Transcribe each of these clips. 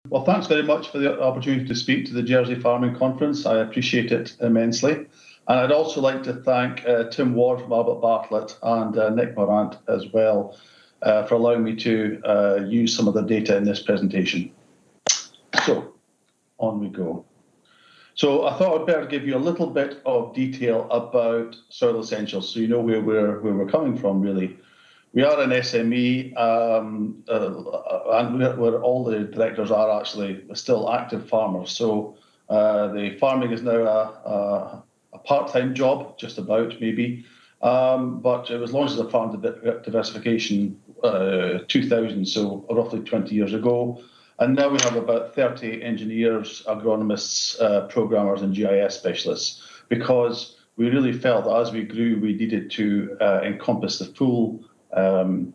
Well, thanks very much for the opportunity to speak to the Jersey Farming Conference. I appreciate it immensely. And I'd also like to thank Tim Ward from Albert Bartlett and Nick Morant as well for allowing me to use some of the data in this presentation. So, on we go. So I thought I'd better give you a little bit of detail about Soil Essentials so you know where we're coming from, really. We are an SME, and where all the directors are actually still active farmers. So the farming is now a part-time job, just about maybe. But it was launched as a farm diversification 2000, so roughly 20 years ago. And now we have about 30 engineers, agronomists, programmers, and GIS specialists, because we really felt that as we grew, we needed to encompass the full all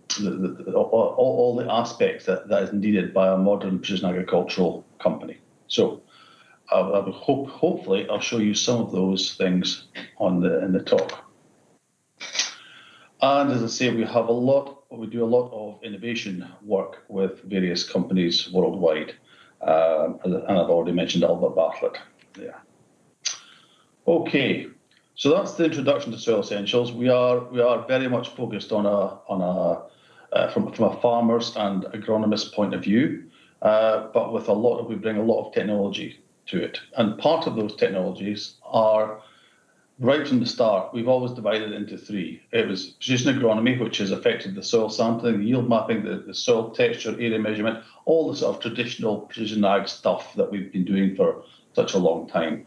the aspects that is needed by a modern precision agricultural company. So hopefully I'll show you some of those things in the talk. And as I say, we do a lot of innovation work with various companies worldwide. And I've already mentioned Albert Bartlett there. Okay. So that's the introduction to Soil Essentials. We are very much focused from a farmer's and agronomist point of view, but we bring a lot of technology to it. And part of those technologies are, right from the start, we've always divided it into three. It was precision agronomy, which has affected the soil sampling, the yield mapping, the soil texture, area measurement, all the sort of traditional precision ag stuff that we've been doing for such a long time.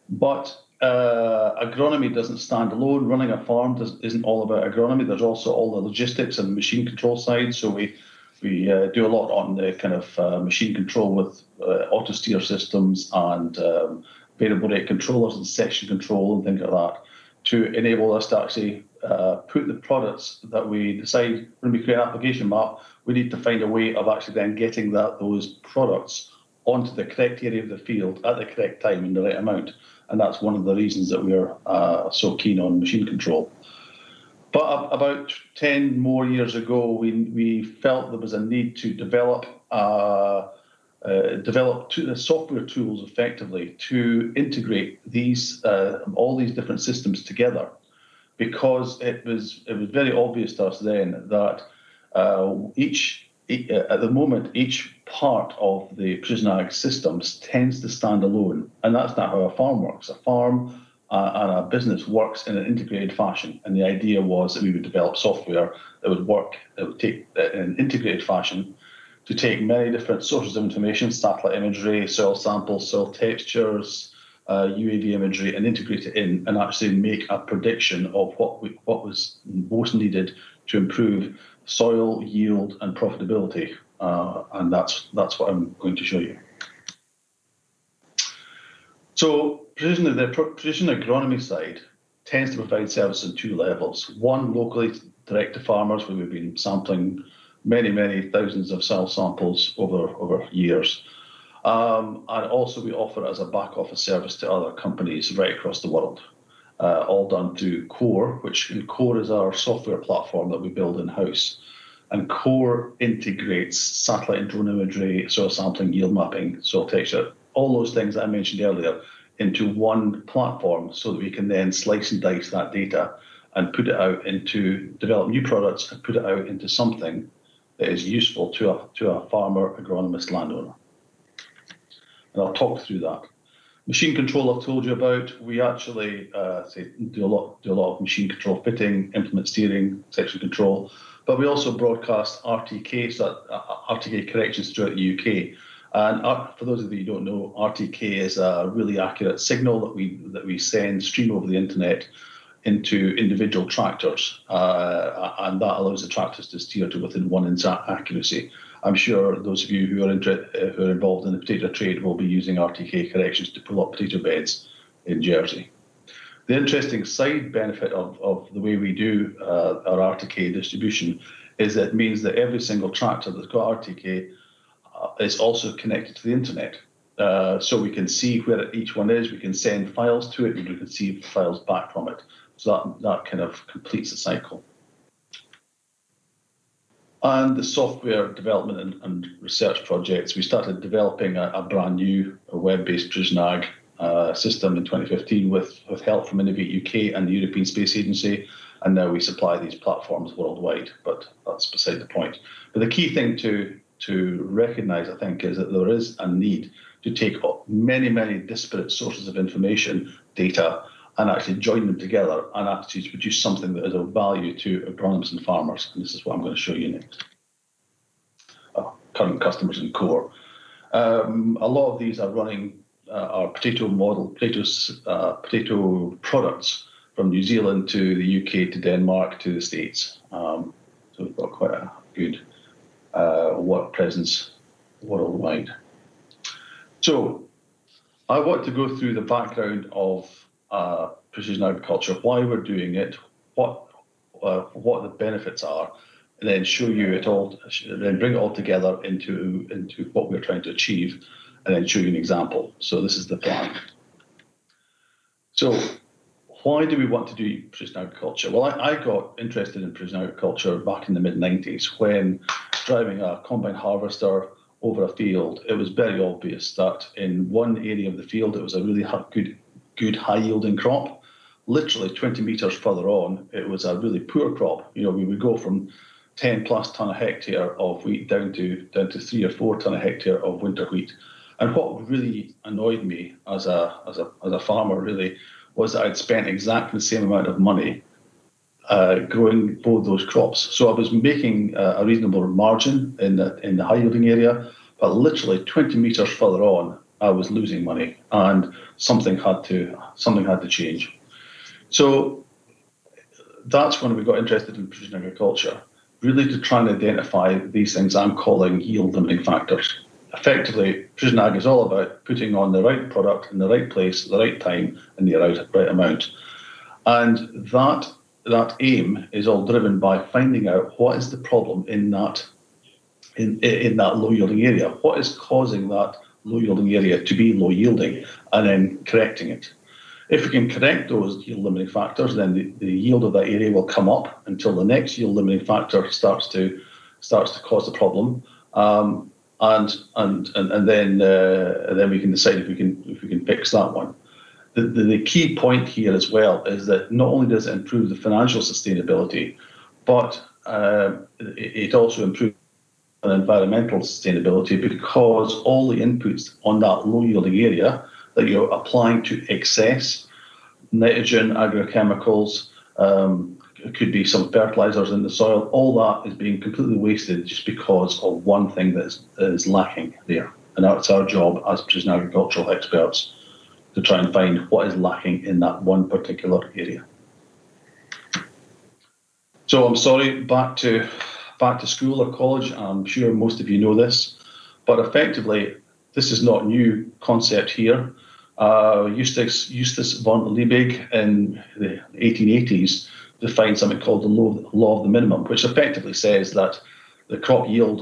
But agronomy doesn't stand alone. Running a farm isn't all about agronomy. There's also all the logistics and machine control side. So we do a lot on the kind of machine control with auto steer systems and variable rate controllers and section control and things like that to enable us to actually put the products that we decide when we create an application map. We need to find a way of actually then getting those products onto the correct area of the field at the correct time in the right amount. And that's one of the reasons that we're so keen on machine control. But about 10 more years ago, we felt there was a need to develop the software tools effectively to integrate all these different systems together, because it was very obvious to us then that at the moment, each part of the precision ag systems tends to stand alone, and that's not how a farm works. A farm and a business works in an integrated fashion, and the idea was that we would develop software that would take in an integrated fashion to take many different sources of information, satellite imagery, soil samples, soil textures, UAV imagery, and integrate it in and actually make a prediction of what was most needed to improve soil yield and profitability, and that's what I'm going to show you. So the precision agronomy side tends to provide service on two levels. One, locally direct to farmers, where we've been sampling many thousands of soil samples over years. And also we offer it as a back office service to other companies right across the world, all done through Core, Core is our software platform that we build in-house. And Core integrates satellite and drone imagery, soil sampling, yield mapping, soil texture, all those things that I mentioned earlier into one platform so that we can then slice and dice that data and put it out develop new products and put it out into something that is useful to a farmer, agronomist, landowner. And I'll talk through that. Machine control I've told you about. We actually do a lot of machine control fitting, implement steering, section control, but we also broadcast RTK, so RTK corrections throughout the UK. And for those of you who don't know, RTK is a really accurate signal that we stream over the internet into individual tractors, and that allows the tractors to steer to within 1 inch accuracy. I'm sure those of you who are involved in the potato trade will be using RTK corrections to pull up potato beds in Jersey. The interesting side benefit of the way we do our RTK distribution is that it means that every single tractor that's got RTK is also connected to the internet. So we can see where each one is, we can send files to it, and we can see files back from it. So that kind of completes the cycle. And the software development and research projects, we started developing a brand new web-based precision ag system in 2015 with help from Innovate UK and the European Space Agency. And now we supply these platforms worldwide, but that's beside the point. But the key thing to recognize, I think, is that there is a need to take many, many disparate sources of information, data, and actually join them together and actually to produce something that is of value to agronomists and farmers. And this is what I'm going to show you next. Current customers and core. A lot of these are running our potato products from New Zealand to the UK to Denmark to the States. So we've got quite a good work presence worldwide. So I want to go through the background of precision agriculture, why we're doing it, what the benefits are, and then show you it all, then bring it all together into what we're trying to achieve, and then show you an example. So this is the plan. So why do we want to do precision agriculture? Well, I got interested in precision agriculture back in the mid-90s when driving a combine harvester over a field, it was very obvious that in one area of the field, it was a really good high-yielding crop. Literally 20 metres further on, it was a really poor crop. You know, we would go from 10 plus tonne a hectare of wheat down to 3 or 4 tonne a hectare of winter wheat. And what really annoyed me as a farmer really was that I'd spent exactly the same amount of money growing both those crops. So I was making a reasonable margin in the high yielding area, but literally 20 metres further on, I was losing money, and something had to change. So that's when we got interested in precision agriculture, really to try and identify these things I'm calling yield limiting factors. Effectively, precision ag is all about putting on the right product in the right place, at the right time, and the right amount. And that aim is all driven by finding out what is the problem in that low yielding area. What is causing that low yielding area to be low yielding, and then correcting it. If we can correct those yield limiting factors, then the yield of that area will come up until the next yield limiting factor starts to cause the problem, and then we can decide if we can fix that one. The key point here as well is that not only does it improve the financial sustainability, but it also improves environmental sustainability, because all the inputs on that low yielding area that you're applying to excess nitrogen, agrochemicals, it could be some fertilizers in the soil, all that is being completely wasted just because of one thing that is lacking there. And that's our job as precision agricultural experts, to try and find what is lacking in that one particular area. So I'm sorry, back to school or college. I'm sure most of you know this, but effectively, this is not a new concept here. Justus von Liebig in the 1880s defined something called the law of the minimum, which effectively says that the crop yield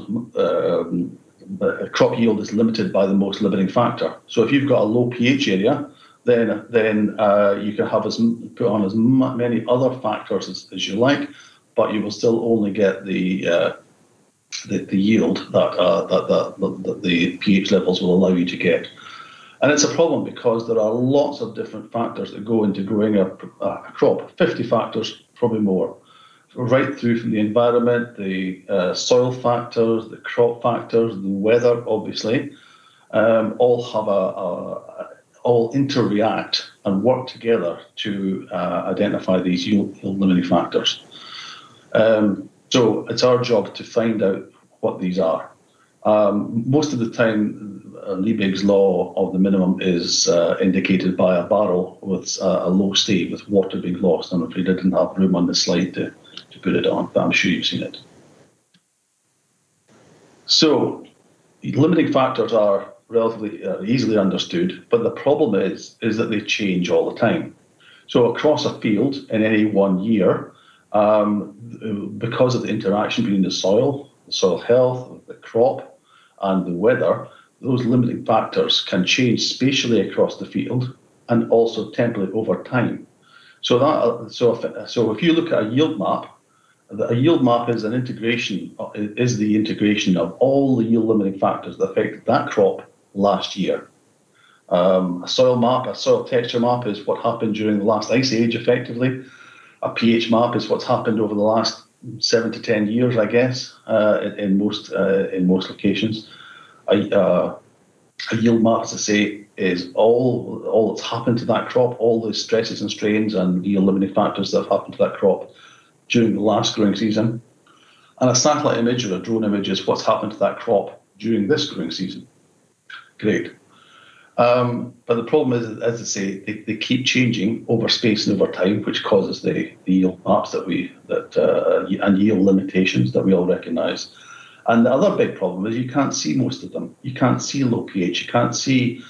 is limited by the most limiting factor. So if you've got a low pH area, then you can have put on as many other factors as you like, but you will still only get the yield that the pH levels will allow you to get. And it's a problem because there are lots of different factors that go into growing a crop, 50 factors, probably more, right through from the environment, the soil factors, the crop factors, the weather, obviously, all interreact and work together to identify these yield limiting factors. So it's our job to find out what these are. Most of the time, Liebig's law of the minimum is indicated by a barrel with a low state with water being lost. I'm afraid I didn't have room on the slide to put it on, but I'm sure you've seen it. So limiting factors are relatively easily understood, but the problem is that they change all the time. So across a field in any one year, because of the interaction between the soil health, the crop, and the weather, those limiting factors can change spatially across the field and also temporally over time. So if you look at a yield map A yield map is an integration, is the integration of all the yield limiting factors that affected that crop last year. A soil map, a soil texture map is what happened during the last ice age, effectively. A pH map is what's happened over the last 7 to 10 years, I guess, in most locations. A yield map, as I say, is all that's happened to that crop, all the stresses and strains and yield limiting factors that have happened to that crop during the last growing season. And a satellite image or a drone image is what's happened to that crop during this growing season. Great. But the problem is, as I say, they keep changing over space and over time, which causes the yield maps and yield limitations that we all recognise. And the other big problem is you can't see most of them. You can't see low pH. You can't see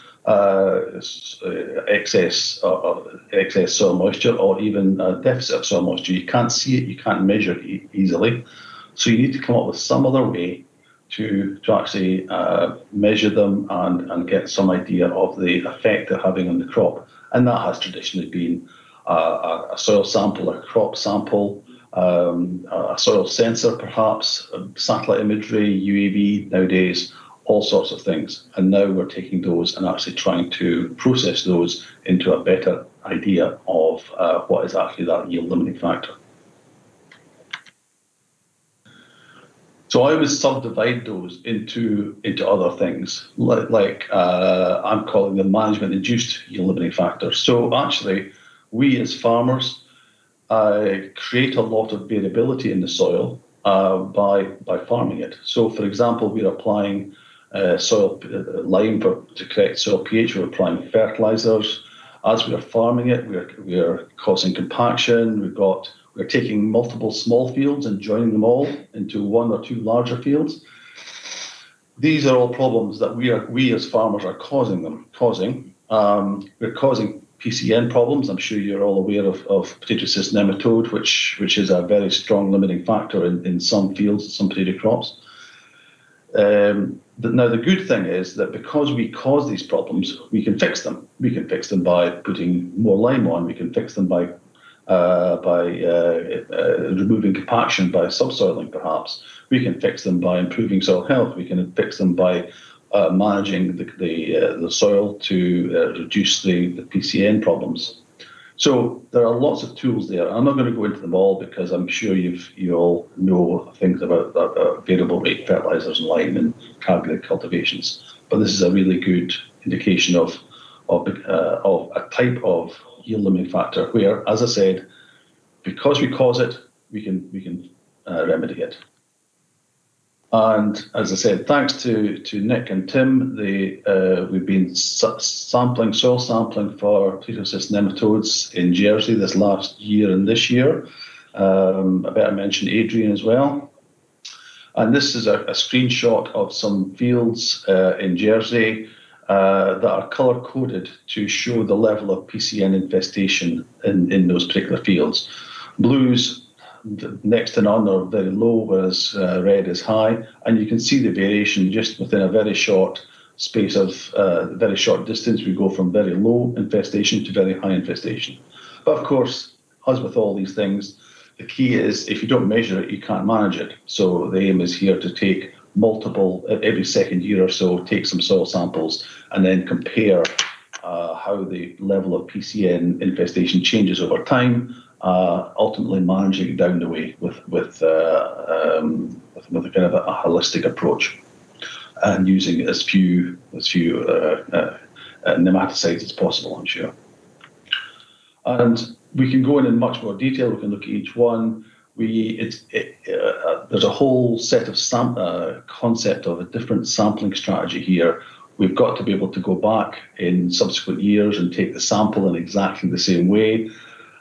excess soil moisture or even deficit of soil moisture. You can't see it. You can't measure it easily. So you need to come up with some other way to actually measure them and get some idea of the effect they're having on the crop. And that has traditionally been a soil sample, a crop sample, a soil sensor perhaps, satellite imagery, UAV nowadays, all sorts of things. And now we're taking those and actually trying to process those into a better idea of what is actually that yield limiting factor. So I would subdivide those into other things, like I'm calling them management-induced yield limiting factors. So actually, we as farmers create a lot of variability in the soil by farming it. So, for example, we're applying soil lime to correct soil pH. We're applying fertilizers. As we are farming it, we're causing compaction. We're taking multiple small fields and joining them all into one or two larger fields. These are all problems that we as farmers are causing. We're causing PCN problems. I'm sure you're all aware of potato cyst nematode, which is a very strong limiting factor in some fields, some potato crops. Now, the good thing is that because we cause these problems, we can fix them. We can fix them by putting more lime on. We can fix them by removing compaction, by subsoiling perhaps. We can fix them by improving soil health. We can fix them by managing the soil to reduce the PCN problems. So there are lots of tools there. I'm not going to go into them all because I'm sure you all know things about variable rate fertilizers and lime and targeted cultivations. But this is a really good indication of a type of yield limiting factor where, as I said, because we cause it, we can remedy it. And as I said, thanks to Nick and Tim, we've been soil sampling for potato cyst nematodes in Jersey this last year and this year. I better mention Adrian as well. And this is a screenshot of some fields in Jersey that are color-coded to show the level of PCN infestation in those particular fields. Blues, next to none, or very low, whereas red is high. And you can see the variation just within a very short space of very short distance. We go from very low infestation to very high infestation. But of course, as with all these things, the key is if you don't measure it, you can't manage it. So the aim is here to take multiple, every second year or so, take some soil samples and then compare how the level of PCN infestation changes over time, ultimately managing it down the way with a kind of a holistic approach and using as few nematicides as possible, I'm sure. And we can go in much more detail. We can look at each one. There's a whole set of concept of a different sampling strategy here. We've got to be able to go back in subsequent years and take the sample in exactly the same way,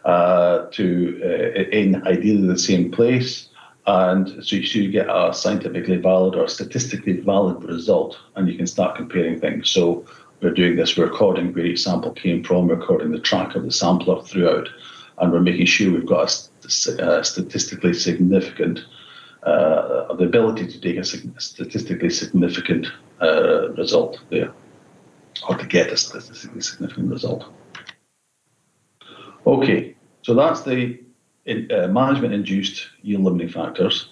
in ideally the same place, and so you get a scientifically valid or statistically valid result, and you can start comparing things. So we're doing this. We're recording where each sample came from, recording the track of the sampler throughout, and we're making sure we've got a statistically significant, the ability to take a statistically significant result there, or to get a statistically significant result. Okay, so that's the management-induced yield-limiting factors.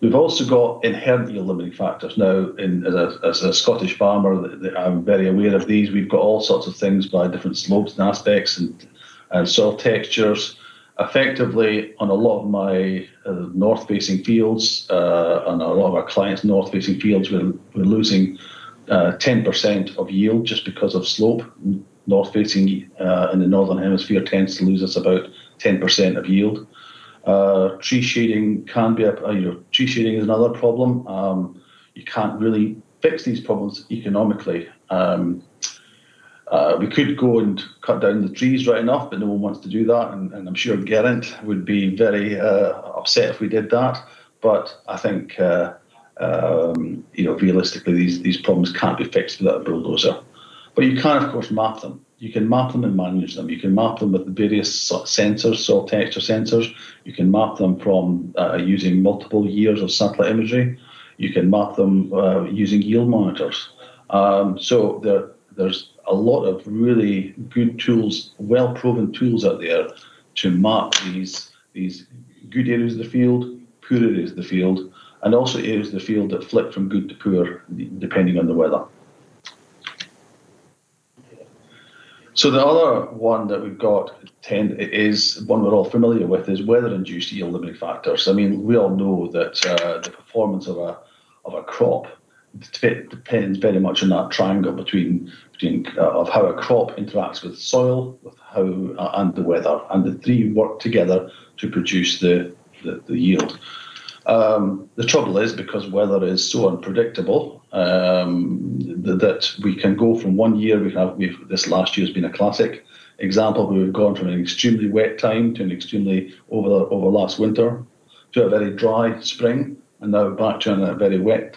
We've also got inherent yield-limiting factors. Now, as a Scottish farmer, I'm very aware of these. We've got all sorts of things by different slopes and aspects and soil textures. Effectively, on a lot of my north-facing fields, and a lot of our clients' north-facing fields, we're losing 10% of yield just because of slope. North-facing in the Northern Hemisphere tends to lose us about 10% of yield. Tree shading can be tree shading is another problem. You can't really fix these problems economically. We could go and cut down the trees right enough, but no one wants to do that, and I'm sure Geraint would be very upset if we did that. But I think realistically, these problems can't be fixed without a bulldozer. But you can, of course, map them. You can map them and manage them. You can map them with the various sensors, soil texture sensors. You can map them from using multiple years of satellite imagery. You can map them using yield monitors. So there's a lot of really good tools, well-proven tools out there to map these good areas of the field, poor areas of the field, and also areas of the field that flip from good to poor depending on the weather. So the other one that we've got is one we're all familiar with, is weather-induced yield-limiting factors. I mean, we all know that the performance of a crop depends very much on that triangle between of how a crop interacts with soil, with and the weather, and the three work together to produce the yield. The trouble is, because weather is so unpredictable, that we can go from one year. This last year has been a classic example where we've gone from an extremely wet time to an extremely over last winter to a very dry spring, and now back to a very wet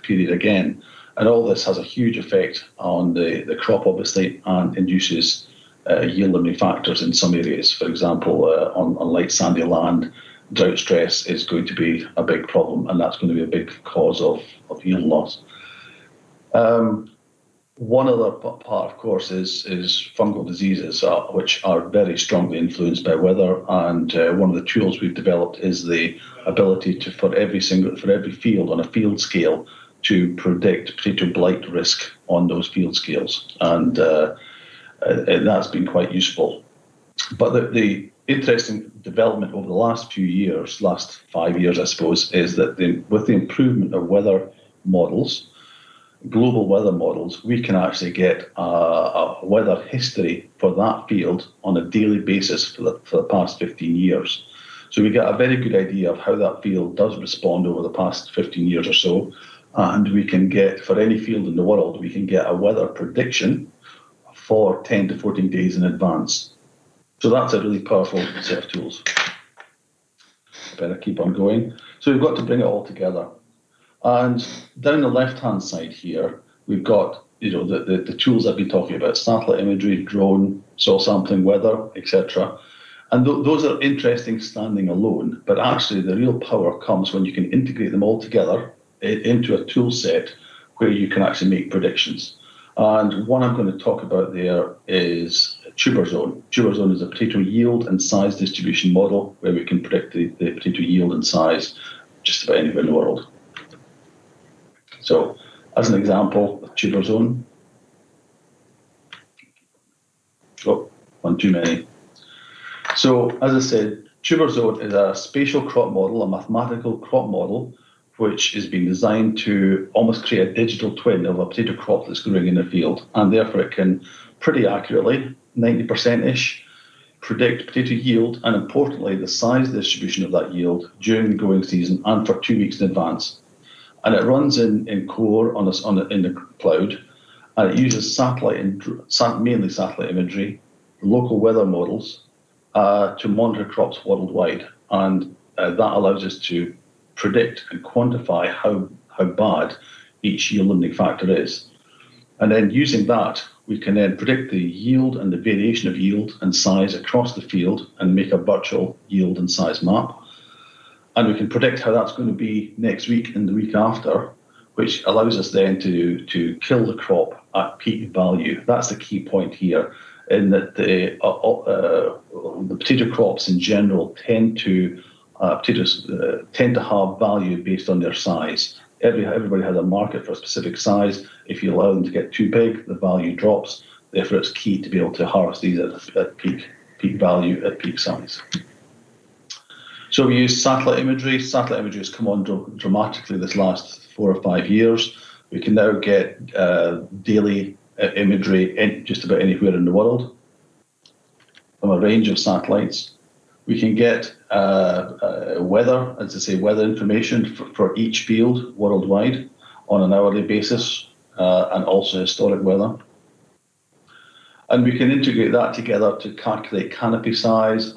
period again. And all this has a huge effect on the crop, obviously, and induces yield-limiting factors in some areas. For example, on light sandy land, drought stress is going to be a big problem, and that's going to be a big cause of yield loss. One other part, of course, is fungal diseases, which are very strongly influenced by weather. And one of the tools we've developed is the ability for every field on a field scale to predict potato blight risk on those field scales, and that's been quite useful. But the interesting development over the last few years, last 5 years, I suppose, is that with the improvement of weather models, global weather models, we can actually get a weather history for that field on a daily basis for the past 15 years. So we get a very good idea of how that field does respond over the past 15 years or so. And we can get, for any field in the world, we can get a weather prediction for 10 to 14 days in advance. So that's a really powerful set of tools. Better keep on going. So we've got to bring it all together. And down the left-hand side here, we've got the tools I've been talking about: satellite imagery, drone, soil sampling, weather, etc. And those are interesting standing alone, but actually the real power comes when you can integrate them all together into a tool set where you can actually make predictions. And one I'm going to talk about there is TuberZone. TuberZone is a potato yield and size distribution model where we can predict the potato yield and size just about anywhere in the world. So, as an example of TuberZone, one too many. So, as I said, TuberZone is a spatial crop model, a mathematical crop model, which has been designed to almost create a digital twin of a potato crop that's growing in the field, and therefore it can pretty accurately, 90%-ish, predict potato yield and, importantly, the size distribution of that yield during the growing season and for 2 weeks in advance. And it runs in core in the cloud, and it uses mainly satellite imagery, local weather models to monitor crops worldwide, and that allows us to predict and quantify how bad each yield-limiting factor is. And then using that, we can then predict the yield and the variation of yield and size across the field and make a virtual yield and size map. And we can predict how that's going to be next week and the week after, which allows us then to kill the crop at peak value. That's the key point here, in that the potato crops in general tend to have value based on their size. Everybody has a market for a specific size. If you allow them to get too big, the value drops. Therefore, it's key to be able to harvest these at peak value, at peak size. So we use satellite imagery. Satellite imagery has come on dramatically this last 4 or 5 years. We can now get daily imagery in just about anywhere in the world from a range of satellites. We can get weather, as I say, weather information for each field worldwide on an hourly basis, and also historic weather. And we can integrate that together to calculate canopy size.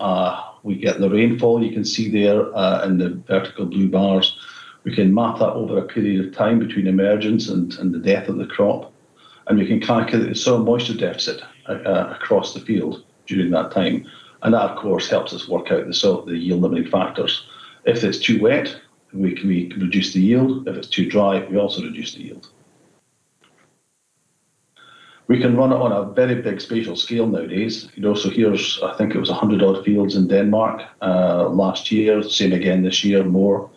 We get the rainfall you can see there in the vertical blue bars. We can map that over a period of time between emergence and the death of the crop. And we can calculate the soil moisture deficit across the field during that time. And that, of course, helps us work out the yield limiting factors. If it's too wet, we reduce the yield. If it's too dry, we also reduce the yield. We can run it on a very big spatial scale nowadays. So here's, I think it was 100 odd fields in Denmark last year. Same again this year, more.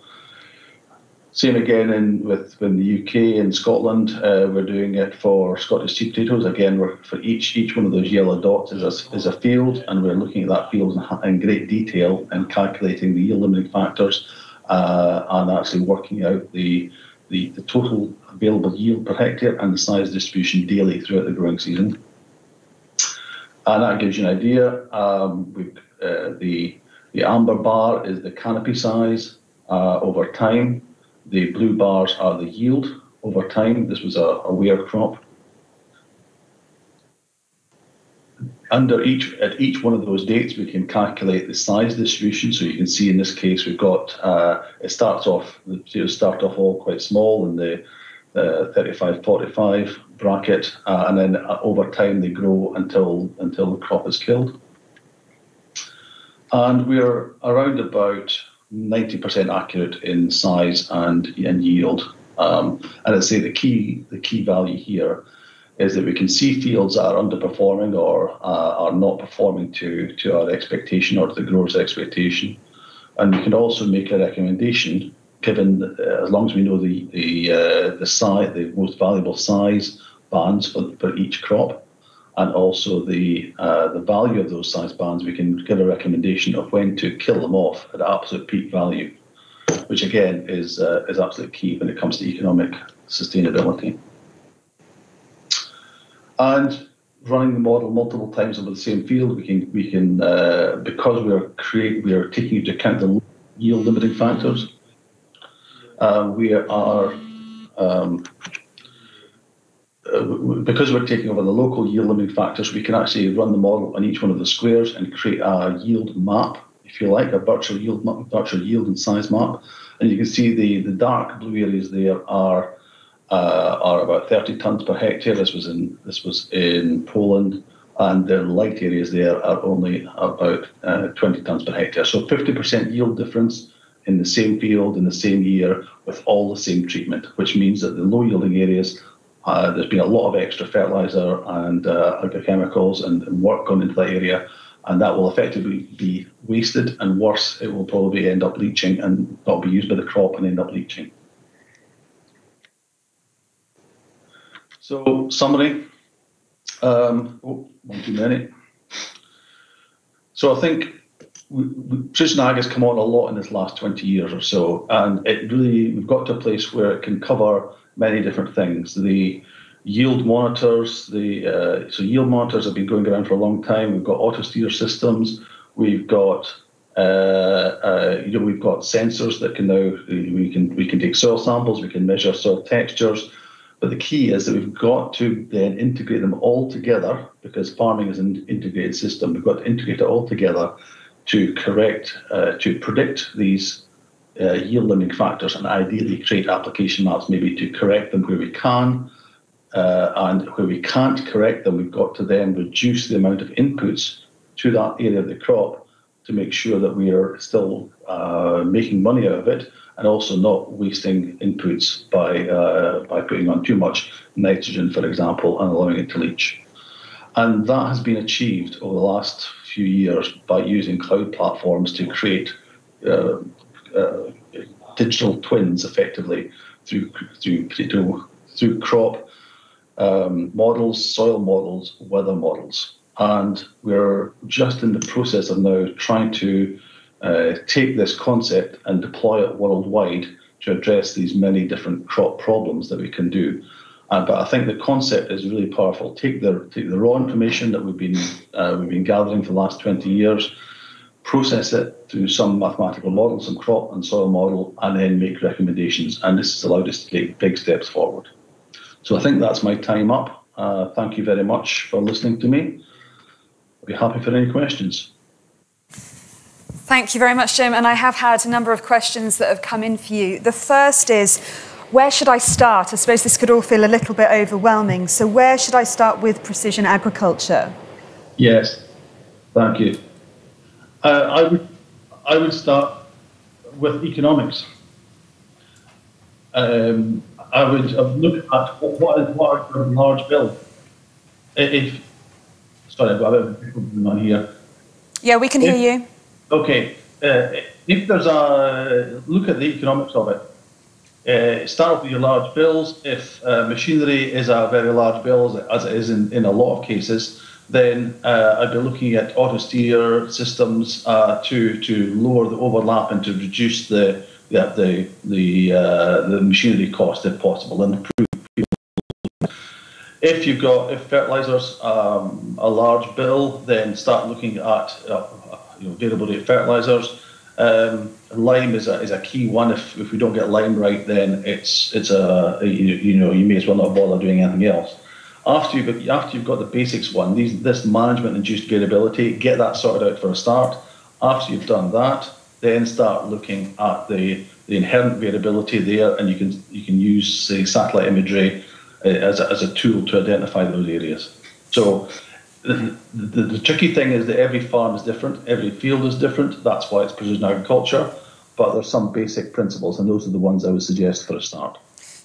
Same again in the UK and Scotland. We're doing it for Scottish seed potatoes. Again, for each one of those yellow dots is a field, and we're looking at that field in great detail and calculating the yield limiting factors and actually working out the total available yield per hectare and the size distribution daily throughout the growing season. And that gives you an idea. The amber bar is the canopy size over time. The blue bars are the yield over time. This was a weir crop. At each one of those dates, we can calculate the size distribution. So you can see in this case, we've got, the potatoes start off all quite small in the 35-45 bracket, and then over time they grow until the crop is killed. And we're around about 90% accurate in size and yield. And I'd say the key value here is that we can see fields that are underperforming or are not performing to our expectation or to the grower's expectation. And we can also make a recommendation, given as long as we know the size, the most valuable size bands for each crop, and also the value of those size bands, we can give a recommendation of when to kill them off at absolute peak value, which again is absolutely key when it comes to economic sustainability. And running the model multiple times over the same field, we can because we are taking into account the yield limiting factors. Because we're taking over the local yield limiting factors, we can actually run the model on each one of the squares and create a yield map, if you like, a virtual yield and size map. And you can see the dark blue areas there are about 30 tons per hectare. This was in Poland, and the light areas there are only about 20 tons per hectare. So 50% yield difference in the same field in the same year with all the same treatment, which means that the low yielding areas, there's been a lot of extra fertilizer and agrochemicals and work gone into that area, and that will effectively be wasted, and worse, it will probably end up leaching and not be used by the crop and end up leaching. So summary, one too many. So I think precision ag has come on a lot in this last 20 years or so, and we've got to a place where it can cover many different things. The yield monitors, so yield monitors have been going around for a long time. We've got auto steer systems. We've got we've got sensors that can now we can take soil samples. We can measure soil textures. But the key is that we've got to then integrate them all together, because farming is an integrated system. We've got to integrate it all together to predict these yield limiting factors, and ideally create application maps maybe to correct them where we can, and where we can't correct them, we've got to then reduce the amount of inputs to that area of the crop to make sure that we are still making money out of it, and also not wasting inputs by putting on too much nitrogen, for example, and allowing it to leach. And that has been achieved over the last few years by using cloud platforms to create digital twins, effectively, through crop models, soil models, weather models. And we're just in the process of now trying to take this concept and deploy it worldwide to address these many different crop problems that we can do. But I think the concept is really powerful. Take the raw information that we've been gathering for the last 20 years, process it through some mathematical model, some crop and soil model, and then make recommendations. And this has allowed us to take big steps forward. So I think that's my time up. Thank you very much for listening to me. I'll be happy for any questions. Thank you very much, Jim. And I have had a number of questions that have come in for you. The first is, where should I start? I suppose this could all feel a little bit overwhelming. So where should I start with precision agriculture? Yes, thank you. I would start with economics. I would look at what are your large bills. Sorry, I've got a bit of people on here. Yeah, we can hear you. Okay, if there's look at the economics of it. Start off with your large bills. If machinery is a very large bill, as it is in a lot of cases, then I'd be looking at auto steer systems to lower the overlap and to reduce the machinery cost if possible and improve. If fertilizers a large bill, then start looking at variable rate fertilizers. Lime is a key one. If we don't get lime right, then you may as well not bother doing anything else. After you've got the basics one, this management induced variability, get that sorted out for a start. After you've done that, then start looking at the inherent variability there, and you can use, say, satellite imagery as a tool to identify those areas. So the tricky thing is that every farm is different, every field is different. That's why it's precision agriculture. But there's some basic principles, and those are the ones I would suggest for a start.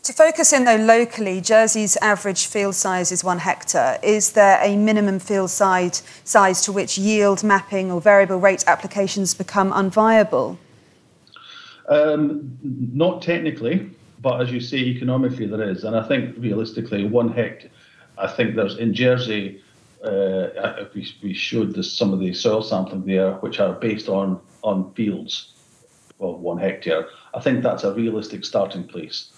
To focus in, though, locally, Jersey's average field size is 1 hectare. Is there a minimum field size to which yield mapping or variable rate applications become unviable? Not technically, but as you say, economically there is. And I think realistically, 1 hectare, I think there's in Jersey, we showed some of the soil sampling there, which are based on fields of 1 hectare. I think that's a realistic starting place.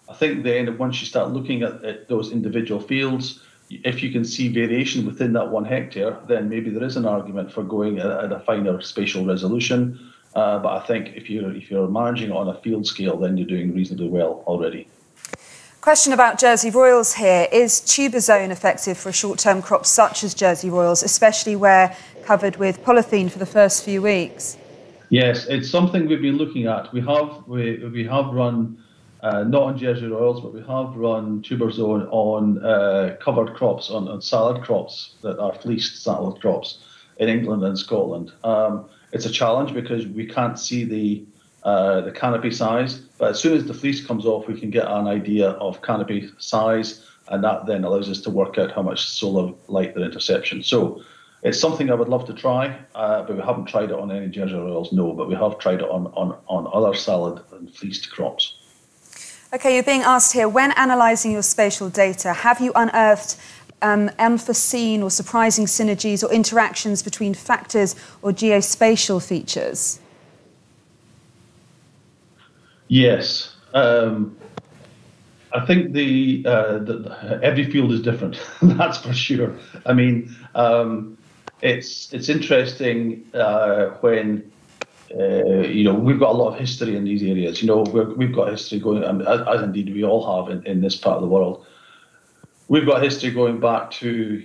I think then once you start looking at those individual fields, if you can see variation within that 1 hectare, then maybe there is an argument for going at a finer spatial resolution. But I think if you're managing it on a field scale, then you're doing reasonably well already. Question about Jersey Royals here. Is tuber zone effective for a short-term crop such as Jersey Royals, especially where covered with polythene for the first few weeks? Yes, it's something we've been looking at. We have run, not on Jersey Royals, but we have run tuber zone on covered crops, on salad crops that are fleeced salad crops in England and Scotland. It's a challenge because we can't see the canopy size, but as soon as the fleece comes off, we can get an idea of canopy size, and that then allows us to work out how much solar light they're interception. So it's something I would love to try, but we haven't tried it on any Jersey Royals, no, but we have tried it on other salad and fleeced crops. Okay, you're being asked here, when analysing your spatial data, have you unearthed unforeseen or surprising synergies or interactions between factors or geospatial features? Yes. I think every field is different, that's for sure. I mean, it's interesting when we've got a lot of history in these areas. We've got history going, as indeed we all have in this part of the world. We've got history going back to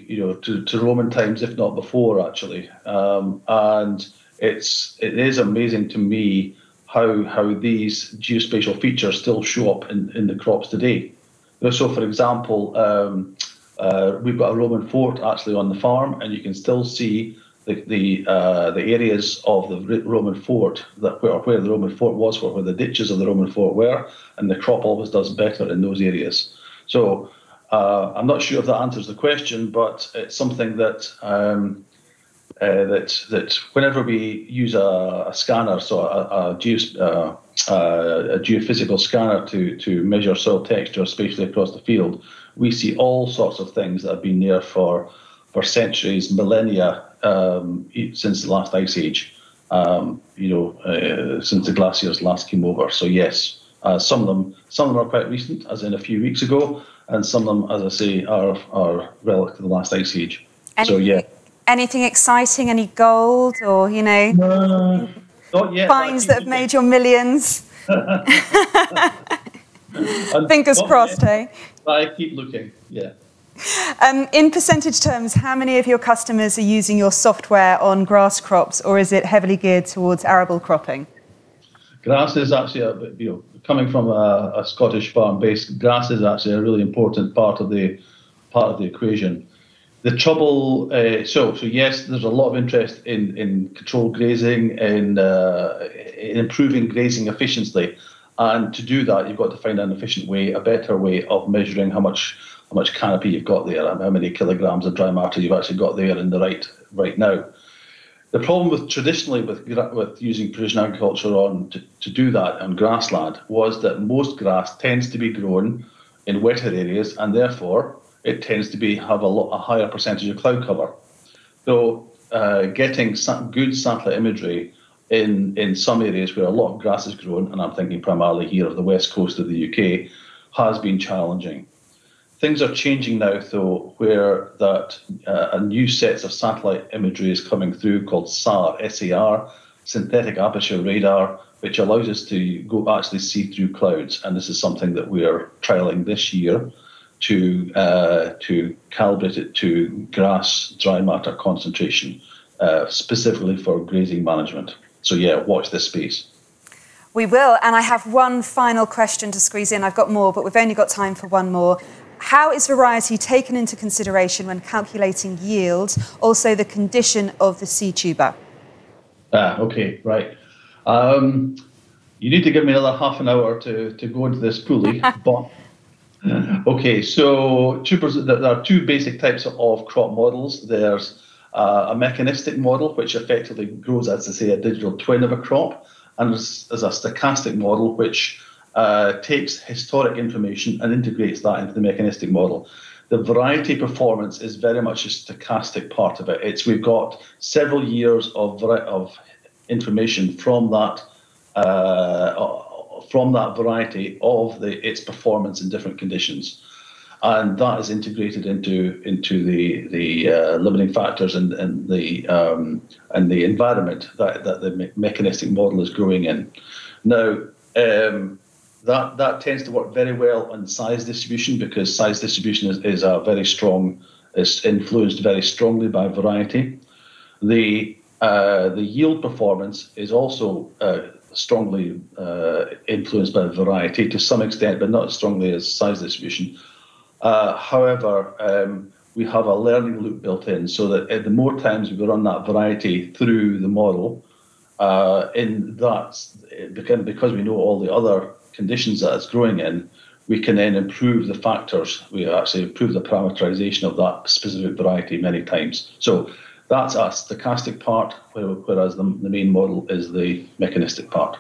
Roman times, if not before, actually. And it is amazing to me how these geospatial features still show up in the crops today. So, for example, we've got a Roman fort actually on the farm, and you can still see the areas of the Roman fort where the Roman fort was, where the ditches of the Roman fort were, and the crop always does better in those areas. So I'm not sure if that answers the question, but it's something that that whenever we use a scanner, so a geophysical scanner to measure soil texture spatially across the field, we see all sorts of things that have been there for centuries, millennia, since the last ice age. Since the glaciers last came over. So yes, some of them are quite recent, as in a few weeks ago, and some of them, as I say, are relative to the last ice age. Anything exciting? Any gold or not yet, finds that have made your millions? Fingers crossed, hey? I keep looking. Yeah. In percentage terms, how many of your customers are using your software on grass crops, or is it heavily geared towards arable cropping? Grass is actually, coming from a Scottish farm base, grass is actually a really important part of the equation. The trouble, so yes, there's a lot of interest in controlled grazing, in improving grazing efficiency, and to do that, you've got to find an efficient way, a better way of measuring how much canopy you've got there, and how many kilograms of dry matter you've actually got there in the right now. The problem traditionally with using precision agriculture to do that on grassland was that most grass tends to be grown in wetter areas, and therefore it tends to have a higher percentage of cloud cover. So getting good satellite imagery in some areas where a lot of grass is grown, and I'm thinking primarily here of the west coast of the UK, has been challenging. Things are changing now, though, where a new set of satellite imagery is coming through called SAR, S-A-R, synthetic aperture radar, which allows us to actually see through clouds. And this is something that we are trialling this year to calibrate it to grass dry matter concentration, specifically for grazing management. So yeah, watch this space. We will, and I have one final question to squeeze in. I've got more, but we've only got time for one more. How is variety taken into consideration when calculating yield? Also, the condition of the seed tuber. Okay, right. You need to give me another half an hour to go into this fully. But okay, so tubers. There are two basic types of crop models. There's a mechanistic model, which effectively grows, as I say, a digital twin of a crop, and there's a stochastic model, which takes historic information and integrates that into the mechanistic model. The variety performance is very much a stochastic part of it. We've got several years of information from that variety of its performance in different conditions, and that is integrated into the limiting factors and the environment that the mechanistic model is growing in. Now. That tends to work very well on size distribution, because size distribution is influenced very strongly by variety. The yield performance is also strongly influenced by variety to some extent, but not as strongly as size distribution. However, we have a learning loop built in, so that the more times we run that variety through the model, because we know all the other conditions that it's growing in, we can then improve the factors. We actually improve the parameterization of that specific variety many times. So that's a stochastic part, whereas the main model is the mechanistic part.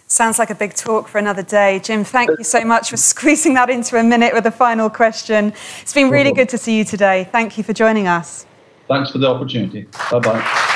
Sounds like a big talk for another day. Jim, thank you so much for squeezing that into a minute with a final question. It's been really good to see you today. Thank you for joining us. Thanks for the opportunity. Bye-bye.